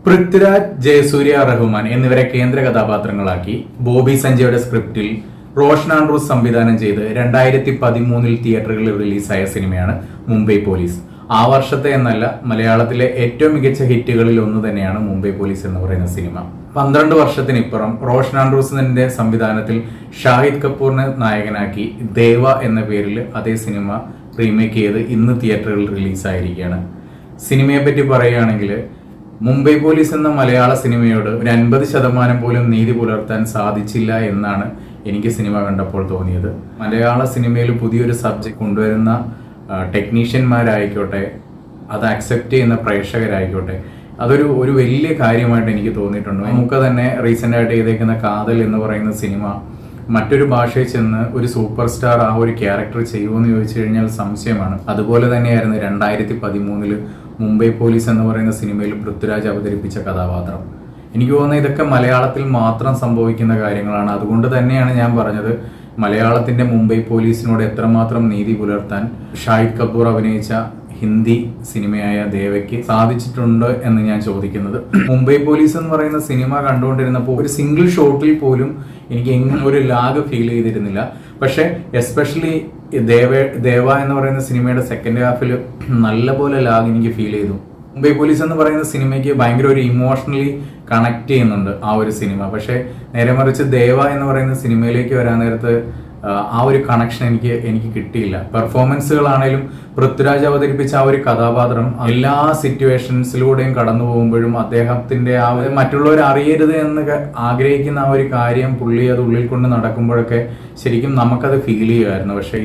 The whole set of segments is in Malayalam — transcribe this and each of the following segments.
പൃഥ്വിരാജ്, ജയസൂര്യ, റഹ്മാൻ എന്നിവരെ കേന്ദ്ര കഥാപാത്രങ്ങളാക്കി ബോബി സഞ്ജയുടെ സ്ക്രിപ്റ്റിൽ റോഷൻ ആൻഡ്രൂസ് സംവിധാനം ചെയ്ത് 2013 തിയേറ്ററുകളിൽ റിലീസായ സിനിമയാണ് മുംബൈ പോലീസ്. ആ വർഷത്തെ എന്നല്ല, മലയാളത്തിലെ ഏറ്റവും മികച്ച ഹിറ്റുകളിൽ ഒന്ന് തന്നെയാണ് മുംബൈ പോലീസ് എന്ന് പറയുന്ന സിനിമ. 12 വർഷത്തിനിപ്പുറം റോഷൻ ആൻഡ്രൂസിന്റെ സംവിധാനത്തിൽ ഷാഹിദ് കപൂറിനെ നായകനാക്കി ദേവ എന്ന പേരിൽ അതേ സിനിമ റീമേക്ക് ചെയ്ത് ഇന്ന് തിയേറ്ററുകളിൽ റിലീസായിരിക്കുകയാണ്. സിനിമയെ പറ്റി പറയുകയാണെങ്കിൽ, മുംബൈ പോലീസ് എന്ന മലയാള സിനിമയോട് ഒരു 50% പോലും നീതി പുലർത്താൻ സാധിച്ചില്ല എന്നാണ് എനിക്ക് സിനിമ കണ്ടപ്പോൾ തോന്നിയത്. മലയാള സിനിമയിൽ പുതിയൊരു സബ്ജക്ട് കൊണ്ടുവരുന്ന ടെക്നീഷ്യന്മാരായിക്കോട്ടെ, അത് അക്സെപ്റ്റ് ചെയ്യുന്ന പ്രേക്ഷകരായിക്കോട്ടെ, അതൊരു വലിയ കാര്യമായിട്ട് എനിക്ക് തോന്നിയിട്ടുണ്ട്. നമുക്ക് തന്നെ റീസെന്റ് ആയിട്ട് ചെയ്തേക്കുന്ന കാതൽ എന്ന് പറയുന്ന സിനിമ മറ്റൊരു ഭാഷയിൽ ചെന്ന് ഒരു സൂപ്പർ സ്റ്റാർ ആ ഒരു ക്യാരക്ടർ ചെയ്യുമെന്ന് ചോദിച്ചു കഴിഞ്ഞാൽ സംശയമാണ്. അതുപോലെ തന്നെയായിരുന്നു 2013 മുംബൈ പോലീസ് എന്ന് പറയുന്ന സിനിമയിൽ പൃഥ്വിരാജ് അവതരിപ്പിച്ച കഥാപാത്രം. എനിക്ക് തോന്നുന്നത് ഇതൊക്കെ മലയാളത്തിൽ മാത്രം സംഭവിക്കുന്ന കാര്യങ്ങളാണ്. അതുകൊണ്ട് തന്നെയാണ് ഞാൻ പറഞ്ഞത്, മലയാളത്തിന്റെ മുംബൈ പോലീസിനോട് എത്രമാത്രം നീതി പുലർത്താൻ ഷാഹിദ് കപൂർ അഭിനയിച്ച ഹിന്ദി സിനിമയായ ദേവയ്ക്ക് സാധിച്ചിട്ടുണ്ട് എന്ന് ഞാൻ ചോദിക്കുന്നത്. മുംബൈ പോലീസ് എന്ന് പറയുന്ന സിനിമ കണ്ടുകൊണ്ടിരുന്നപ്പോൾ ഒരു സിംഗിൾ ഷോട്ടിൽ പോലും എനിക്ക് എങ്ങനെ ഒരു ലാഗ് ഫീൽ ചെയ്തിരുന്നില്ല. പക്ഷെ എസ്പെഷ്യലി ദേവ എന്ന് പറയുന്ന സിനിമയുടെ സെക്കൻഡ് ഹാഫിൽ നല്ലപോലെ ലാഗ് എനിക്ക് ഫീൽ ചെയ്തു. മുംബൈ പോലീസ് എന്ന് പറയുന്ന സിനിമയ്ക്ക് ഭയങ്കര ഒരു ഇമോഷണലി കണക്ട് ചെയ്യുന്നുണ്ട് ആ ഒരു സിനിമ. പക്ഷെ നേരെ മറിച്ച് ദേവ എന്ന് പറയുന്ന സിനിമയിലേക്ക് വരാൻ നേരത്ത് ആ ഒരു കണക്ഷൻ എനിക്ക് കിട്ടിയില്ല. പെർഫോമൻസുകളാണേലും പൃഥ്വിരാജ് അവതരിപ്പിച്ച ആ ഒരു കഥാപാത്രം എല്ലാ സിറ്റുവേഷൻസിലൂടെയും കടന്നു പോകുമ്പോഴും അദ്ദേഹത്തിന്റെ ആ ഒരു മറ്റുള്ളവർ അറിയരുത് എന്ന് ആഗ്രഹിക്കുന്ന ആ ഒരു കാര്യം പുള്ളി അത് ഉള്ളിൽ കൊണ്ട് നടക്കുമ്പോഴൊക്കെ ശരിക്കും നമുക്കത് ഫീൽ ചെയ്യുമായിരുന്നു. പക്ഷെ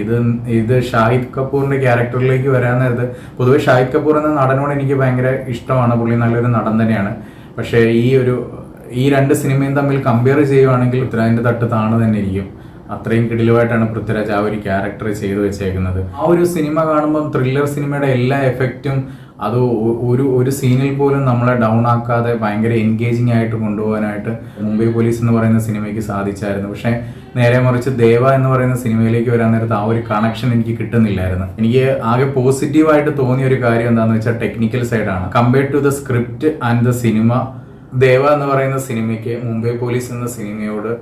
ഇത് ഷാഹിദ് കപൂറിന്റെ ക്യാരക്ടറിലേക്ക് വരാൻ നേരത്ത്, പൊതുവെ ഷാഹിദ് കപൂർ എന്ന നടനോട് എനിക്ക് ഭയങ്കര ഇഷ്ടമാണ്. പുള്ളി നല്ലൊരു നടൻ തന്നെയാണ്. പക്ഷെ ഈ രണ്ട് സിനിമയും തമ്മിൽ കമ്പയർ ചെയ്യുവാണെങ്കിൽ പൃഥ്വിരാജിന്റെ തട്ട് താണു തന്നെ ഇരിക്കും. അത്രയും കിടിലുമായിട്ടാണ് പൃഥ്വിരാജ് ആ ഒരു ക്യാരക്ടർ ചെയ്തു വെച്ചേക്കുന്നത്. ആ ഒരു സിനിമ കാണുമ്പോൾ ത്രില്ലർ സിനിമയുടെ എല്ലാ എഫക്റ്റും അത് ഒരു സീനിൽ പോലും നമ്മളെ ഡൗൺ ആക്കാതെ ഭയങ്കര എൻഗേജിങ് ആയിട്ട് കൊണ്ടുപോകാനായിട്ട് മുംബൈ പോലീസ് എന്ന് പറയുന്ന സിനിമയ്ക്ക് സാധിച്ചായിരുന്നു. പക്ഷെ നേരെ മറിച്ച് ദേവ എന്ന് പറയുന്ന സിനിമയിലേക്ക് വരാൻ നേരത്ത് ആ ഒരു കണക്ഷൻ എനിക്ക് കിട്ടുന്നില്ലായിരുന്നു. എനിക്ക് ആകെ പോസിറ്റീവായിട്ട് തോന്നിയ ഒരു കാര്യം എന്താണെന്ന് വെച്ചാൽ ടെക്നിക്കൽ സൈഡാണ്. Compared to the script and the cinema, Deva എന്ന് പറയുന്ന സിനിമയ്ക്ക് മുംബൈ പോലീസ് എന്ന സിനിമയോട്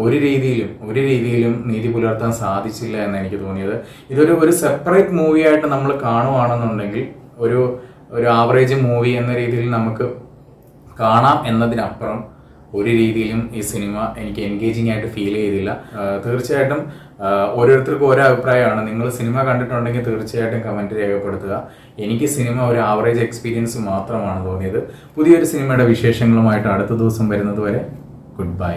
ഒരു രീതിയിലും നീതി പുലർത്താൻ സാധിച്ചില്ല എന്ന് എനിക്ക് തോന്നിയത്. ഇതൊരു സെപ്പറേറ്റ് മൂവി ആയിട്ട് നമ്മൾ കാണുവാണെന്നുണ്ടെങ്കിൽ ഒരു ആവറേജ് മൂവി എന്ന രീതിയിൽ നമുക്ക് കാണാം എന്നതിനപ്പുറം ഒരു രീതിയിലും ഈ സിനിമ എനിക്ക് എൻഗേജിങ് ആയിട്ട് ഫീൽ ചെയ്തില്ല. തീർച്ചയായിട്ടും ഓരോരുത്തർക്കും ഓരോ അഭിപ്രായമാണ്. നിങ്ങൾ സിനിമ കണ്ടിട്ടുണ്ടെങ്കിൽ തീർച്ചയായിട്ടും കമന്റ് രേഖപ്പെടുത്തുക. എനിക്ക് സിനിമ ഒരു ആവറേജ് എക്സ്പീരിയൻസ് മാത്രമാണ് തോന്നിയത്. പുതിയൊരു സിനിമയുടെ വിശേഷങ്ങളുമായിട്ട് അടുത്ത ദിവസം വരുന്നത് വരെ ഗുഡ് ബൈ.